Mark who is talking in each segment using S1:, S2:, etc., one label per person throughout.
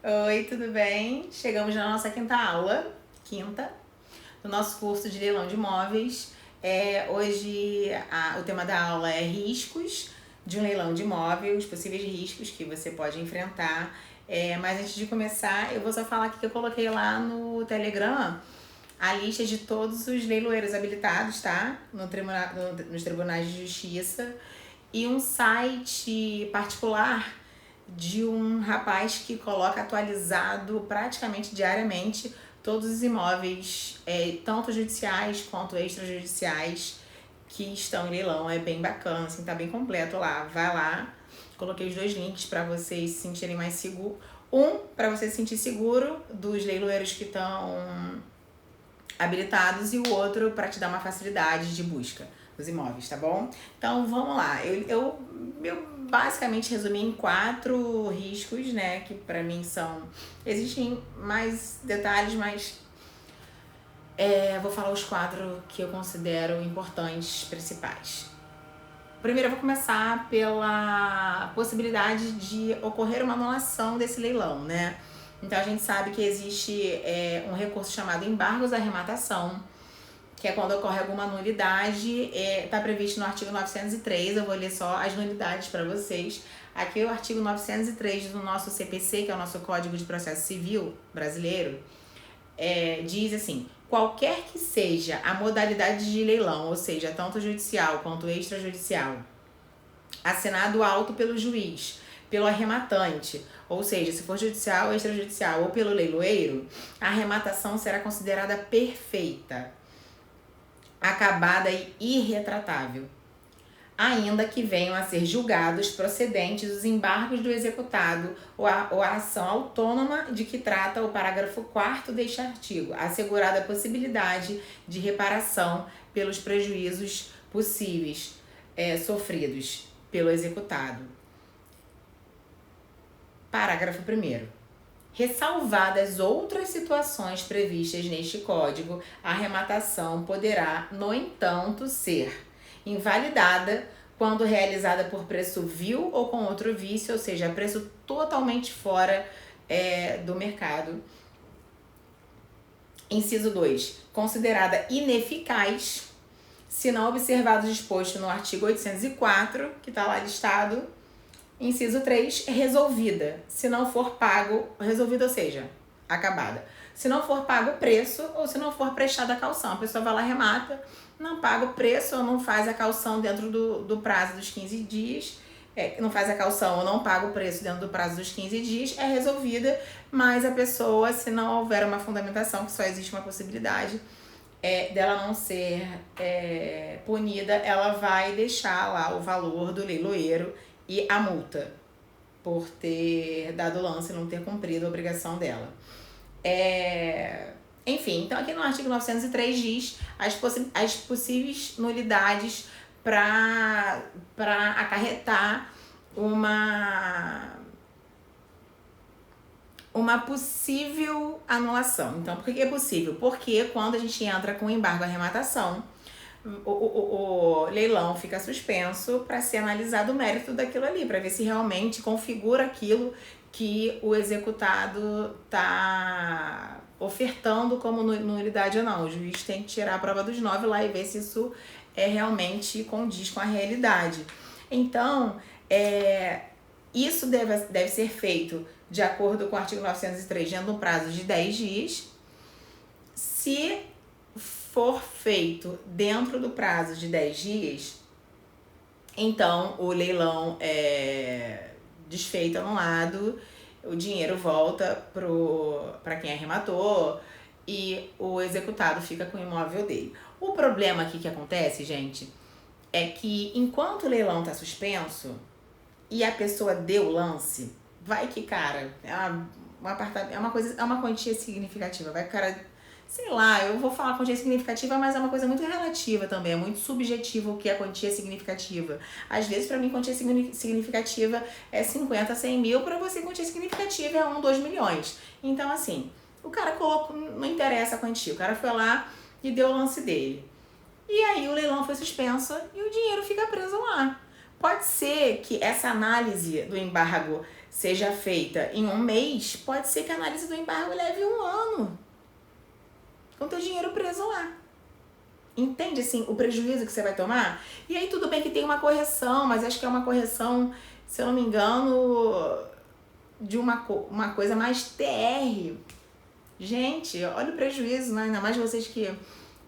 S1: Oi, tudo bem? Chegamos na nossa quinta aula, do nosso curso de leilão de imóveis. Hoje o tema da aula é riscos de um leilão de imóvel, os possíveis riscos que você pode enfrentar. Mas antes de começar, eu vou só falar aqui que eu coloquei lá no Telegram a lista de todos os leiloeiros habilitados, tá? Nos tribunais de justiça. E um site particular de um rapaz que coloca atualizado praticamente diariamente todos os imóveis, tanto judiciais quanto extrajudiciais, que estão em leilão. É bem bacana, assim, tá bem completo lá. Vai lá, coloquei os dois links para vocês se sentirem mais seguros. Um, para você se sentir seguro dos leiloeiros que estão habilitados, e o outro para te dar uma facilidade de busca dos imóveis, tá bom? Então vamos lá. Eu basicamente resumi em 4 riscos, né? Que para mim são. Existem mais detalhes, mas vou falar os 4 que eu considero importantes, principais. Primeiro eu vou começar pela possibilidade de ocorrer uma anulação desse leilão, né? Então a gente sabe que existe um recurso chamado embargos à arrematação, que é quando ocorre alguma nulidade. Está previsto no artigo 903, eu vou ler só as nulidades para vocês. Aqui é o artigo 903 do nosso CPC, que é o nosso Código de Processo Civil brasileiro, diz assim: qualquer que seja a modalidade de leilão, ou seja, tanto judicial quanto extrajudicial, assinado auto pelo juiz, pelo arrematante, ou seja, se for judicial, extrajudicial ou pelo leiloeiro, a arrematação será considerada perfeita, acabada e irretratável, ainda que venham a ser julgados procedentes os embargos do executado ou a ação autônoma de que trata o parágrafo 4º deste artigo, assegurada a possibilidade de reparação pelos prejuízos possíveis sofridos pelo executado. Parágrafo 1º. Ressalvadas outras situações previstas neste Código, a arrematação poderá, no entanto, ser invalidada quando realizada por preço vil ou com outro vício, ou seja, preço totalmente fora do mercado. Inciso 2. Considerada ineficaz, se não observado o disposto no artigo 804, que está lá listado. Inciso 3, resolvida, se não for pago, resolvida, ou seja, acabada. Se não for pago o preço ou se não for prestada a caução. A pessoa vai lá, remata, não paga o preço ou não faz a caução dentro do prazo dos 15 dias, não faz a caução ou não paga o preço dentro do prazo dos 15 dias, é resolvida, mas a pessoa, se não houver uma fundamentação, que só existe uma possibilidade dela não ser punida, ela vai deixar lá o valor do leiloeiro e a multa por ter dado lance e não ter cumprido a obrigação dela. Enfim, então aqui no artigo 903 diz as possíveis nulidades para acarretar uma possível anulação. Então, por que é possível? Porque quando a gente entra com embargo à arrematação, o leilão fica suspenso para ser analisado o mérito daquilo ali, para ver se realmente configura aquilo que o executado está ofertando como nulidade ou não. O juiz tem que tirar a prova dos 9 lá e ver se isso realmente condiz com a realidade. Então, isso deve ser feito de acordo com o artigo 903, dentro de um prazo de 10 dias. Se for feito dentro do prazo de 10 dias, então o leilão é desfeito, anulado, o dinheiro volta para quem arrematou e o executado fica com o imóvel dele. O problema aqui que acontece, gente, é que enquanto o leilão está suspenso e a pessoa deu lance, vai que, cara, é uma quantia significativa, vai que o cara, sei lá, eu vou falar quantia significativa, mas é uma coisa muito relativa também, é muito subjetivo o que é quantia significativa. Às vezes, pra mim, quantia significativa é 50, 100 mil, pra você, quantia significativa é 1, 2 milhões. Então, assim, o cara colocou, não interessa a quantia, o cara foi lá e deu o lance dele. E aí o leilão foi suspenso e o dinheiro fica preso lá. Pode ser que essa análise do embargo seja feita em um mês, pode ser que a análise do embargo leve 1 ano com teu dinheiro preso lá. Entende, assim, o prejuízo que você vai tomar? E aí tudo bem que tem uma correção, mas acho que é uma correção, se eu não me engano, de uma coisa mais TR. Gente, olha o prejuízo, né? Ainda mais vocês que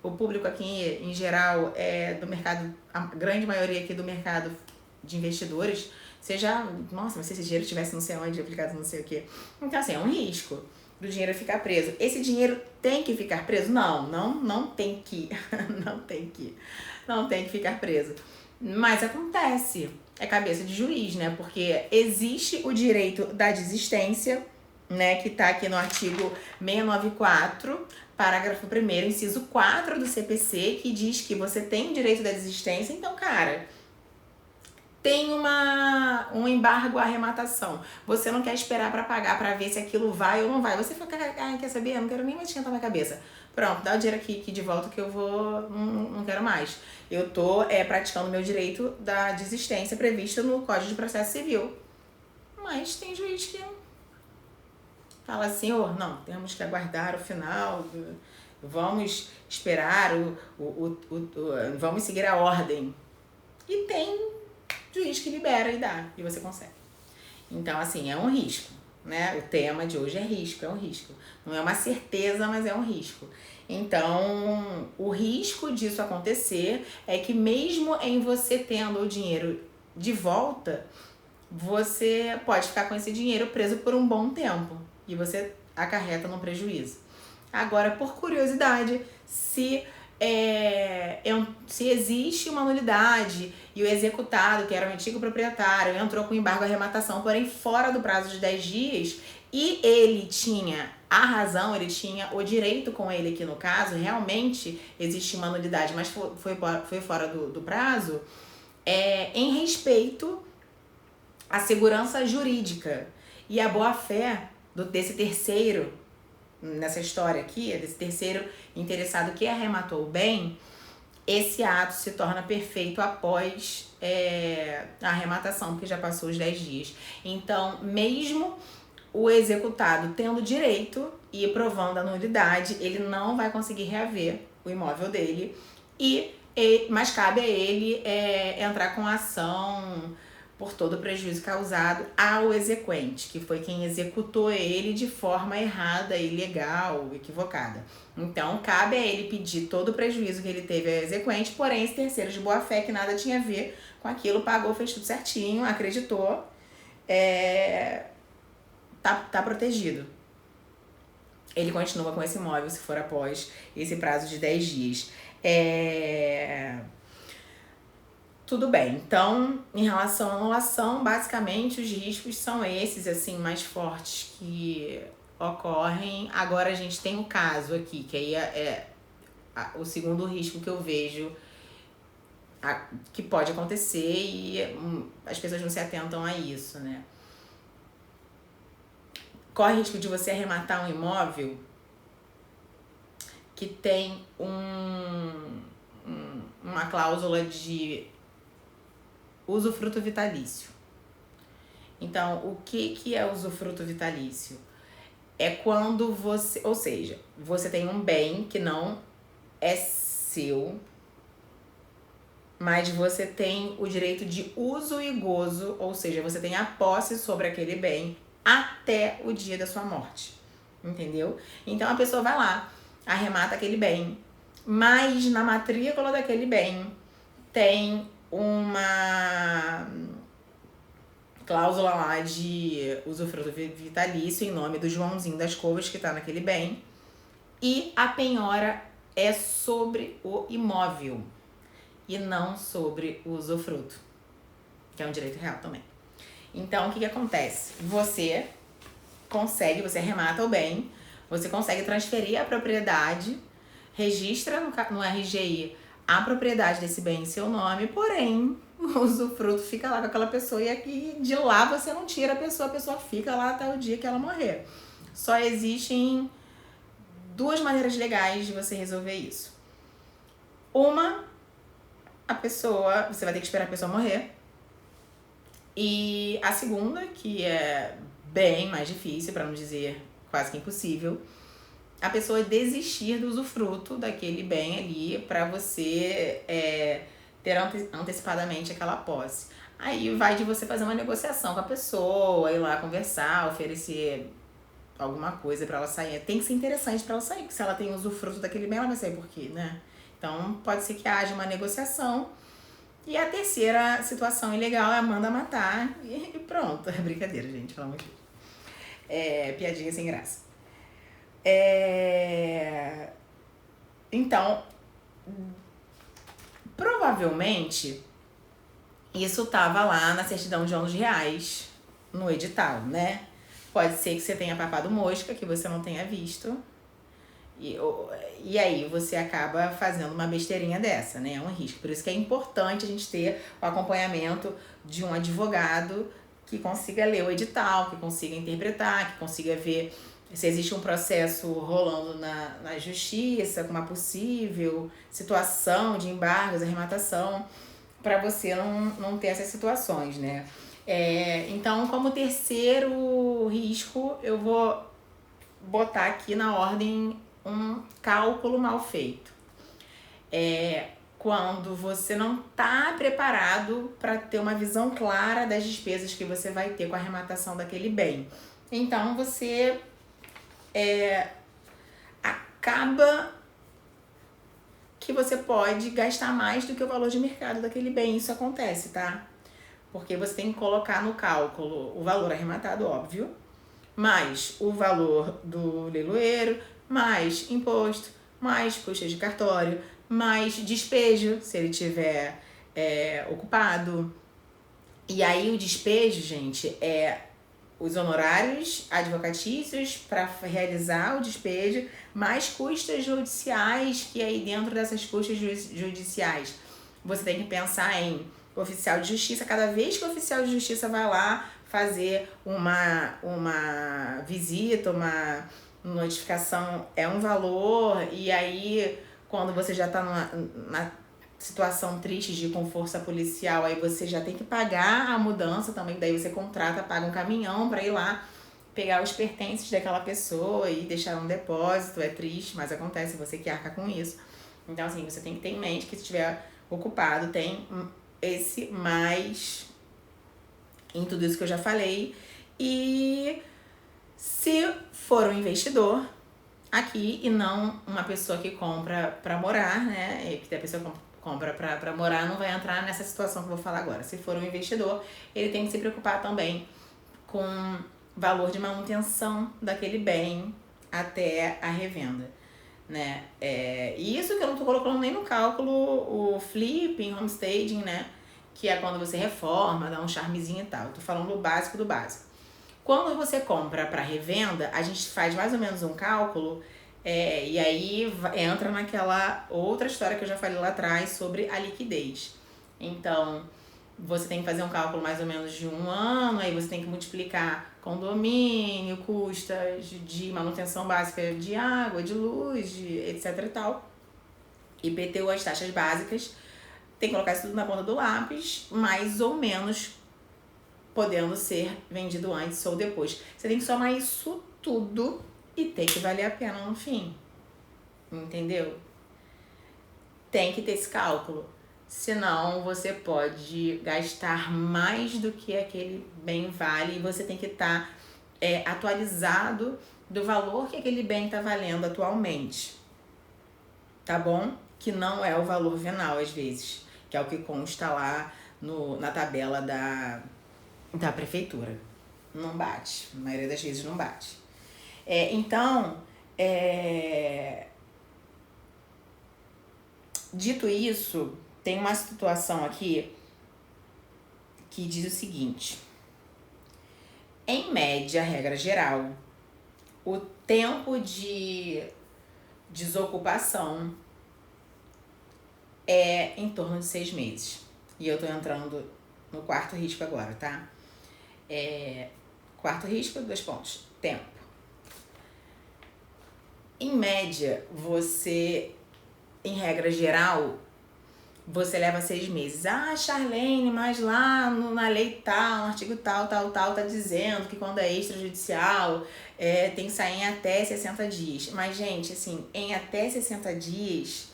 S1: o público aqui, em geral, é do mercado, a grande maioria aqui do mercado de investidores, você já, nossa, mas se esse dinheiro tivesse não sei onde, aplicado não sei o quê. Então, assim, é um risco do dinheiro ficar preso. Esse dinheiro tem que ficar preso? Não tem que. Não tem que ficar preso. Mas acontece. É cabeça de juiz, né? Porque existe o direito da desistência, né? Que tá aqui no artigo 694, parágrafo 1º, inciso 4 do CPC, que diz que você tem o direito da desistência. Então, cara, tem um embargo à arrematação. Você não quer esperar para pagar para ver se aquilo vai ou não vai. Você fica, quer saber? Eu não quero nem mais esquentar minha cabeça. Pronto, dá o dinheiro aqui de volta que eu vou, não quero mais. Eu tô praticando meu direito da desistência previsto no Código de Processo Civil. Mas tem juiz que fala assim, não, temos que aguardar o final, vamos esperar, vamos seguir a ordem. E tem juiz que libera e dá, e você consegue. Então, assim, é um risco, né? O tema de hoje é risco, é um risco. Não é uma certeza, mas é um risco. Então, o risco disso acontecer é que mesmo em você tendo o dinheiro de volta, você pode ficar com esse dinheiro preso por um bom tempo e você acarreta no prejuízo. Agora, por curiosidade, se existe uma nulidade e o executado, que era o antigo proprietário, entrou com embargo à arrematação, porém fora do prazo de 10 dias, e ele tinha a razão, ele tinha o direito com ele aqui no caso, realmente existe uma nulidade, mas foi fora do prazo, em respeito à segurança jurídica e à boa-fé desse terceiro, nessa história aqui, desse terceiro interessado que arrematou o bem, esse ato se torna perfeito após a arrematação, porque já passou os 10 dias. Então, mesmo o executado tendo direito e provando a nulidade, ele não vai conseguir reaver o imóvel dele, mas cabe a ele entrar com ação por todo o prejuízo causado ao exequente, que foi quem executou ele de forma errada, ilegal, equivocada. Então, cabe a ele pedir todo o prejuízo que ele teve ao exequente, porém, esse terceiro de boa-fé, que nada tinha a ver com aquilo, pagou, fez tudo certinho, acreditou, tá protegido. Ele continua com esse imóvel se for após esse prazo de 10 dias. Tudo bem, então, em relação à anulação, basicamente os riscos são esses, assim, mais fortes que ocorrem. Agora a gente tem um caso aqui, que aí o segundo risco que eu vejo que pode acontecer e as pessoas não se atentam a isso, né? Corre o risco de você arrematar um imóvel que tem uma cláusula de usufruto vitalício. Então, o que é usufruto vitalício? É quando você, ou seja, você tem um bem que não é seu, mas você tem o direito de uso e gozo, ou seja, você tem a posse sobre aquele bem até o dia da sua morte, entendeu? Então, a pessoa vai lá, arremata aquele bem, mas na matrícula daquele bem tem uma cláusula lá de usufruto vitalício em nome do Joãozinho das Covas, que tá naquele bem, e a penhora é sobre o imóvel e não sobre o usufruto, que é um direito real também. Então, o que acontece? Você arremata o bem, você consegue transferir a propriedade, registra no RGI a propriedade desse bem em seu nome, porém, o usufruto fica lá com aquela pessoa e de lá você não tira a pessoa fica lá até o dia que ela morrer. Só existem 2 maneiras legais de você resolver isso. Uma, você vai ter que esperar a pessoa morrer, E a segunda, que é bem mais difícil, para não dizer quase que impossível, a pessoa desistir do usufruto daquele bem ali para você ter antecipadamente aquela posse. Aí vai de você fazer uma negociação com a pessoa, ir lá conversar, oferecer alguma coisa para ela sair. Tem que ser interessante para ela sair, porque se ela tem usufruto daquele bem, ela vai sair por quê, né? Então pode ser que haja uma negociação. E a terceira situação ilegal é manda matar e pronto. É brincadeira, gente, pelo amor de Deus. Piadinha sem graça. Então, provavelmente, isso tava lá na certidão de R$ 11, no edital, né? Pode ser que você tenha papado mosca, que você não tenha visto. E aí você acaba fazendo uma besteirinha dessa, né? É um risco. Por isso que é importante a gente ter o acompanhamento de um advogado que consiga ler o edital, que consiga interpretar, que consiga ver se existe um processo rolando na justiça com uma possível situação de embargos, arrematação, para você não ter essas situações, né? Então, como terceiro risco, eu vou botar aqui na ordem um cálculo mal feito. Quando você não está preparado para ter uma visão clara das despesas que você vai ter com a arrematação daquele bem. Então você acaba que você pode gastar mais do que o valor de mercado daquele bem. Isso acontece, tá? Porque você tem que colocar no cálculo o valor arrematado, óbvio, mais o valor do leiloeiro, mais imposto, mais custas de cartório, mais despejo, se ele tiver ocupado. E aí o despejo, gente, os honorários advocatícios para realizar o despejo, mais custas judiciais, que aí dentro dessas custas judiciais você tem que pensar em oficial de justiça. Cada vez que o oficial de justiça vai lá fazer uma visita, uma notificação, é um valor, e aí quando você já está na situação triste de ir com força policial, aí você já tem que pagar a mudança também, daí você contrata, paga um caminhão para ir lá pegar os pertences daquela pessoa e deixar um depósito. É triste, mas acontece, você que arca com isso. Então assim, você tem que ter em mente que se estiver ocupado, tem esse mais em tudo isso que eu já falei. E se for um investidor aqui e não uma pessoa que compra para morar, né? Que a pessoa compra para morar, não vai entrar nessa situação que eu vou falar agora. Se for um investidor, ele tem que se preocupar também com valor de manutenção daquele bem até a revenda, né? E isso que eu não tô colocando nem no cálculo o flipping, homestaging, né? Que é quando você reforma, dá um charmezinho e tal. Eu tô falando do básico do básico. Quando você compra para revenda, a gente faz mais ou menos um cálculo, e aí entra naquela outra história que eu já falei lá atrás sobre a liquidez. Então, você tem que fazer um cálculo mais ou menos de 1 ano, aí você tem que multiplicar condomínio, custas de manutenção básica de água, de luz, etc e tal. IPTU, as taxas básicas, tem que colocar isso tudo na ponta do lápis, mais ou menos podendo ser vendido antes ou depois. Você tem que somar isso tudo e tem que valer a pena no fim. Entendeu? Tem que ter esse cálculo. Senão você pode gastar mais do que aquele bem vale e você tem que estar atualizado do valor que aquele bem está valendo atualmente. Tá bom? Que não é o valor venal às vezes, que é o que consta lá na tabela da prefeitura. Não bate. Na maioria das vezes não bate. Então, dito isso, tem uma situação aqui que diz o seguinte: em média, regra geral, o tempo de desocupação é em torno de 6 meses. E eu tô entrando no quarto risco agora, tá? Quarto risco, 2 pontos. Tempo. Em média, você, em regra geral, você leva 6 meses. Ah, Charlene, mas lá na lei tal, no artigo tal, tá dizendo que quando é extrajudicial, tem que sair em até 60 dias. Mas, gente, assim, em até 60 dias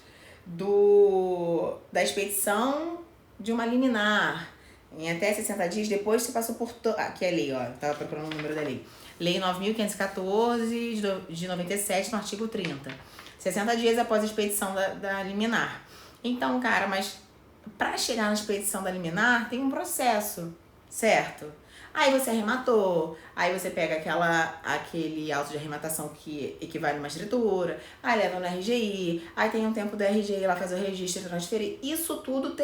S1: da expedição de uma liminar, em até 60 dias, depois você passou por... Aqui é a lei, ó, tava procurando o número da lei. Lei 9.514 de 97, no artigo 30. 60 dias após a expedição da liminar. Então, cara, mas para chegar na expedição da liminar tem um processo, certo? Aí você arrematou, aí você pega aquele auto de arrematação que equivale a uma escritura, aí leva no RGI, aí tem um tempo do RGI lá fazer o registro e transferir. Isso tudo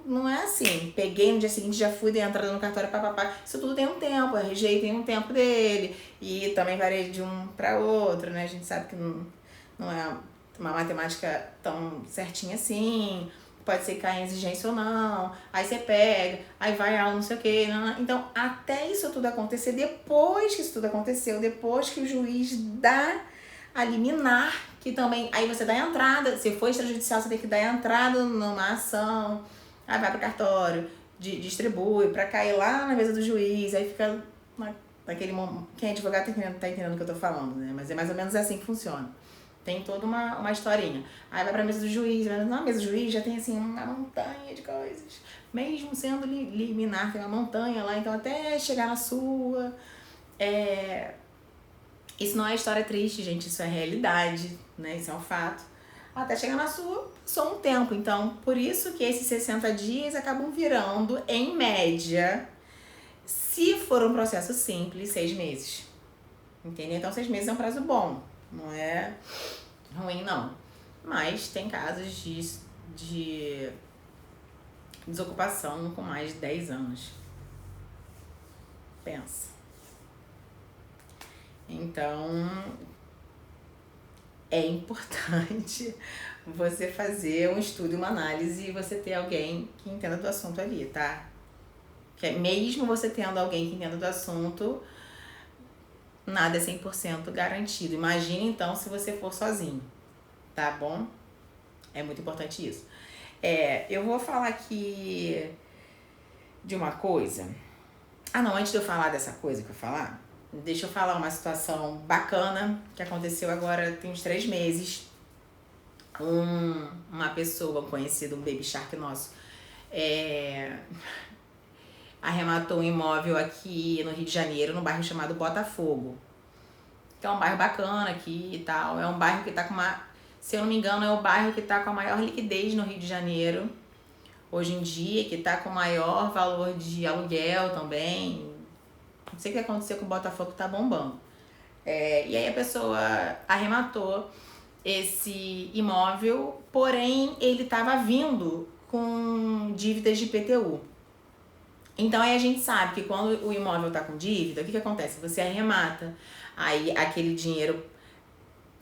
S1: não é assim, peguei no dia seguinte, já fui, dei entrada no cartório, papapá. Isso tudo tem um tempo, o RGI tem um tempo dele, e também varia de um para outro, né? A gente sabe que não é uma matemática tão certinha assim, pode ser que caia em exigência ou não, aí você pega, aí vai ao não sei o que, então até isso tudo acontecer, depois que isso tudo aconteceu, depois que o juiz dá a liminar, que também, aí você dá a entrada, se for extrajudicial você tem que dar a entrada numa ação, aí vai pro cartório, distribui pra cair lá na mesa do juiz, aí fica naquele momento, quem é advogado tá entendendo o que eu tô falando, né, mas é mais ou menos assim que funciona. Tem toda uma historinha. Aí vai pra mesa do juiz, mas na mesa do juiz já tem assim uma montanha de coisas. Mesmo sendo liminar, tem uma montanha lá, então até chegar na sua. Isso não é história triste, gente, isso é realidade, né? Isso é um fato. Até chegar na sua, só um tempo. Então, por isso que esses 60 dias acabam virando, em média, se for um processo simples, 6 meses. Entendeu? Então, 6 meses é um prazo bom. Não é ruim, não. Mas tem casos de desocupação com mais de 10 anos. Pensa. Então, é importante você fazer um estudo e uma análise e você ter alguém que entenda do assunto ali, tá? Que mesmo você tendo alguém que entenda do assunto, nada é 100% garantido. Imagine, então, se você for sozinho, tá bom? É muito importante isso. Eu vou falar aqui de uma coisa. Ah, não, antes de eu falar dessa coisa que eu falar, deixa eu falar uma situação bacana que aconteceu agora tem uns 3 meses. Uma pessoa conhecida, um baby shark nosso, arrematou um imóvel aqui no Rio de Janeiro, no bairro chamado Botafogo. Que é um bairro bacana aqui e tal. É um bairro que tá com se eu não me engano, é o bairro que tá com a maior liquidez no Rio de Janeiro. Hoje em dia, que tá com o maior valor de aluguel também. Não sei o que aconteceu com o Botafogo, tá bombando. E aí a pessoa arrematou esse imóvel, porém ele tava vindo com dívidas de IPTU. Então aí a gente sabe que quando o imóvel tá com dívida, o que acontece? Você arremata, aí aquele dinheiro,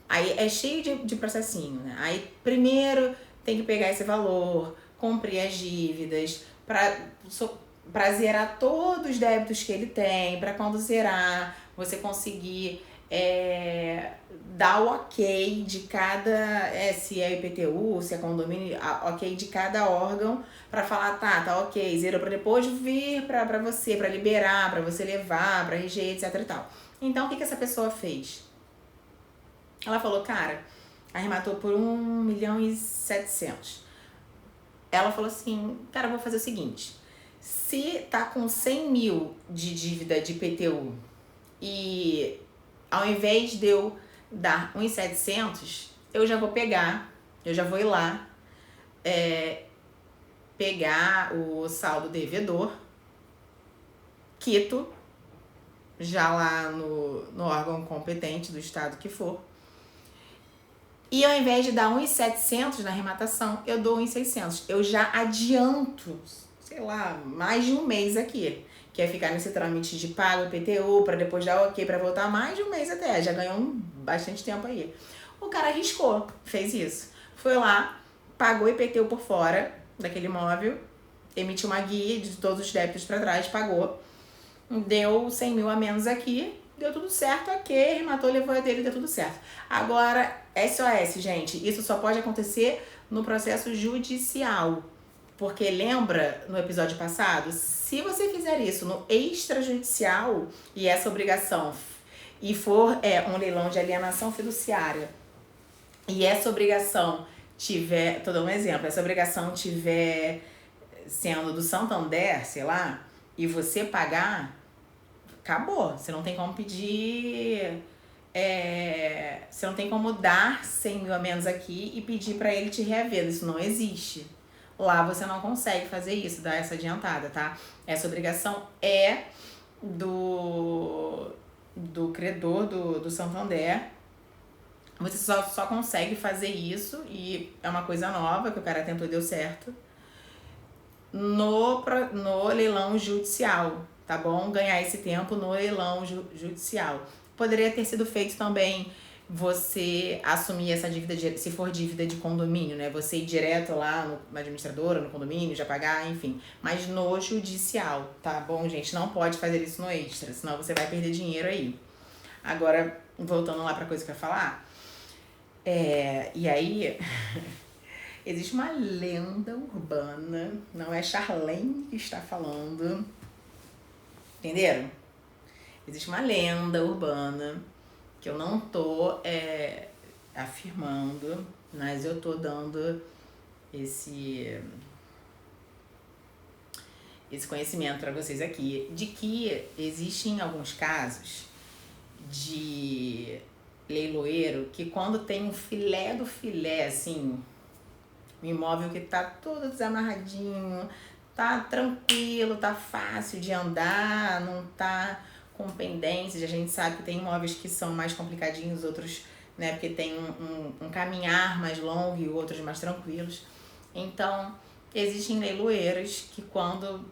S1: aí é cheio de processinho, né? Aí primeiro tem que pegar esse valor, cumprir as dívidas, pra zerar todos os débitos que ele tem, pra quando zerar, você conseguir dar o ok de cada, se é IPTU, se é condomínio, ok de cada órgão, pra falar, tá ok, zerou, pra depois vir pra você, pra liberar, pra você levar, pra RG, etc e tal. Então, o que essa pessoa fez? Ela falou, cara, arrematou por 1.700.000. Ela falou assim, cara, eu vou fazer o seguinte, se tá com 100 mil de dívida de IPTU e ao invés de eu dar 1.700.000, eu já vou ir lá, pegar o saldo devedor, quito, já lá no órgão competente do estado que for, e ao invés de dar 1.700 na arrematação, eu dou 1.600. Eu já adianto, sei lá, mais de um mês aqui. Que é ficar nesse trâmite de pago IPTU, para depois dar ok, para voltar mais de um mês até. Já ganhou bastante tempo aí. O cara arriscou, fez isso. Foi lá, pagou IPTU por fora daquele imóvel, emitiu uma guia de todos os débitos para trás, pagou. Deu 100 mil a menos aqui, deu tudo certo, ok, arrematou, levou a dele, deu tudo certo. Agora, SOS, gente, isso só pode acontecer no processo judicial, Porque lembra no episódio passado? Se você fizer isso no extrajudicial e essa obrigação e for um leilão de alienação fiduciária e essa obrigação tiver, tô dando um exemplo, essa obrigação tiver sendo do Santander, sei lá, e você pagar, acabou. Você não tem como pedir, você não tem como dar 100 mil a menos aqui e pedir para ele te reaver. Isso não existe. Lá você não consegue fazer isso, dar essa adiantada, tá? Essa obrigação é do credor do Santander. Você só consegue fazer isso, e é uma coisa nova que o cara tentou e deu certo, no leilão judicial, tá bom? Ganhar esse tempo no leilão judicial. Poderia ter sido feito também você assumir essa dívida, se for dívida de condomínio, né? Você ir direto lá na administradora, no condomínio, já pagar, enfim. Mas no judicial, tá bom, gente? Não pode fazer isso no extra, senão você vai perder dinheiro aí. Agora, voltando lá pra coisa que eu ia falar. E aí, existe uma lenda urbana, não é Charlene que está falando, entenderam? Existe uma lenda urbana que eu não tô afirmando, mas eu tô dando esse conhecimento para vocês aqui, de que existem alguns casos de leiloeiro que quando tem um filé do filé, assim, um imóvel que tá todo desamarradinho, tá tranquilo, tá fácil de andar, não tá com pendências. A gente sabe que tem imóveis que são mais complicadinhos, outros, né, porque tem um caminhar mais longo e outros mais tranquilos. Então, existem leiloeiros que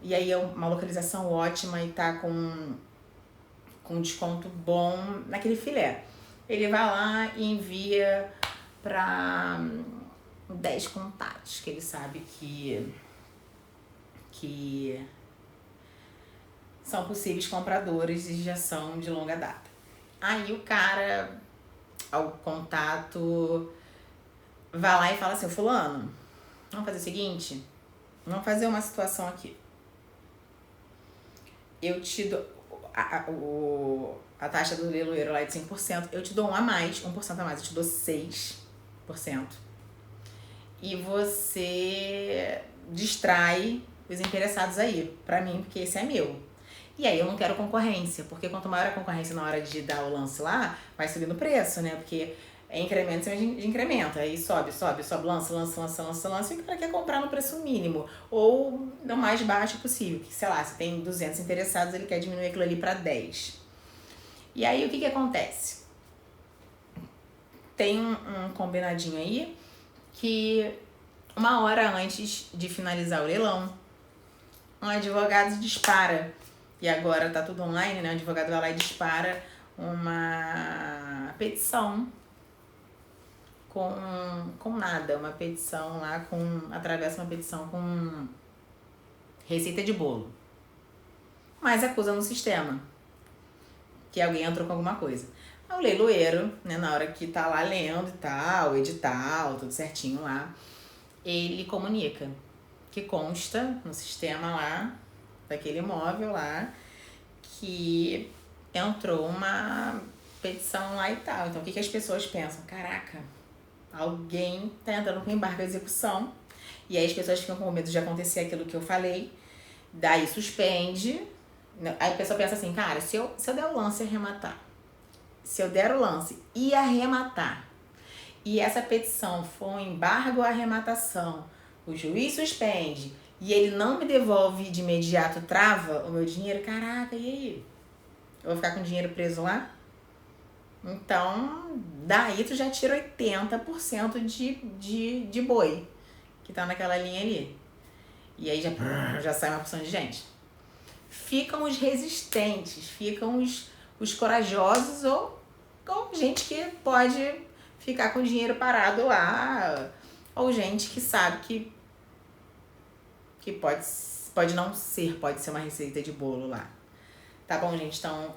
S1: e aí é uma localização ótima e tá com desconto bom naquele filé. Ele vai lá e envia para 10 contatos que ele sabe que são possíveis compradores e já são de longa data. Aí o cara, ao contato, vai lá e fala assim: fulano, vamos fazer o seguinte, vamos fazer uma situação aqui. Eu te dou a taxa do leiloeiro lá é de 5%, eu te dou 1% a mais, eu te dou 6%. E você distrai os interessados aí, pra mim, porque esse é meu. E aí eu não quero concorrência, porque quanto maior a concorrência na hora de dar o lance lá, vai subindo o preço, né? Porque é incremento em cima de incremento, aí sobe, lança, e o cara quer comprar no preço mínimo, ou no mais baixo possível, que sei lá, se tem 200 interessados, ele quer diminuir aquilo ali para 10. E aí o que acontece? Tem um combinadinho aí, que uma hora antes de finalizar o leilão, um advogado dispara, e agora tá tudo online, né? O advogado vai lá e dispara uma petição com nada, uma petição lá atravessa uma petição com receita de bolo. Mas acusa no sistema que alguém entrou com alguma coisa. O leiloeiro, né, na hora que tá lá lendo e tal, o edital, tudo certinho lá, ele comunica que consta no sistema lá, daquele imóvel lá, que entrou uma petição lá e tal. Então, o que as pessoas pensam? Caraca, alguém tá entrando com embargo de execução, e aí as pessoas ficam com medo de acontecer aquilo que eu falei, daí suspende. Aí a pessoa pensa assim, cara, se eu der o lance e arrematar, se eu der o lance e arrematar, e essa petição for um embargo à arrematação, o juiz suspende e ele não me devolve de imediato, trava o meu dinheiro, caraca, e aí? Eu vou ficar com o dinheiro preso lá? Então, daí tu já tira 80% de boi que tá naquela linha ali. E aí já sai uma porção de gente. Ficam os resistentes, ficam os corajosos ou gente que pode ficar com o dinheiro parado lá, ou gente que sabe que pode não ser, pode ser uma receita de bolo lá. Tá bom, gente? Então,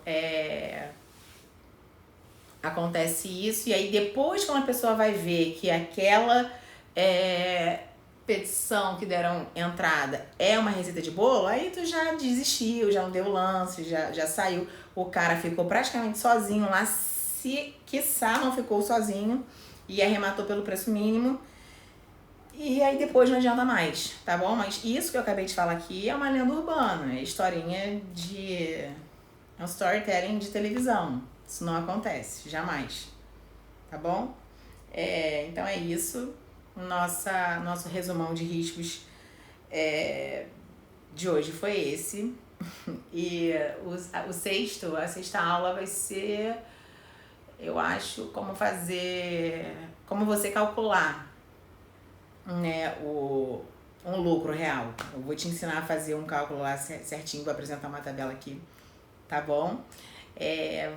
S1: acontece isso, e aí depois quando a pessoa vai ver que aquela competição que deram entrada é uma receita de bolo, aí tu já desistiu, já não deu lance, já saiu. O cara ficou praticamente sozinho lá, se quiçá não ficou sozinho e arrematou pelo preço mínimo. E aí depois não adianta mais, tá bom? Mas isso que eu acabei de falar aqui é uma lenda urbana, é historinha de... é um storytelling de televisão. Isso não acontece, jamais. Tá bom? Então é isso. Nosso resumão de riscos de hoje foi esse. E a sexta aula vai ser, eu acho, como você calcular, né, um lucro real. Eu vou te ensinar a fazer um cálculo lá certinho, vou apresentar uma tabela aqui, tá bom?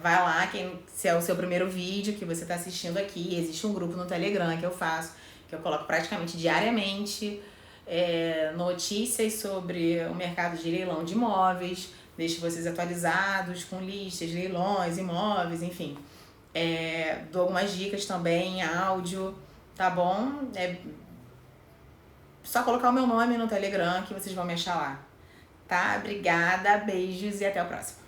S1: Vai lá, se é o seu primeiro vídeo que você está assistindo aqui, existe um grupo no Telegram que eu faço, que eu coloco praticamente diariamente notícias sobre o mercado de leilão de imóveis, deixo vocês atualizados com listas, leilões, imóveis, enfim. Dou algumas dicas também em áudio, tá bom? Só colocar o meu nome no Telegram que vocês vão me achar lá. Tá? Obrigada, beijos e até o próximo.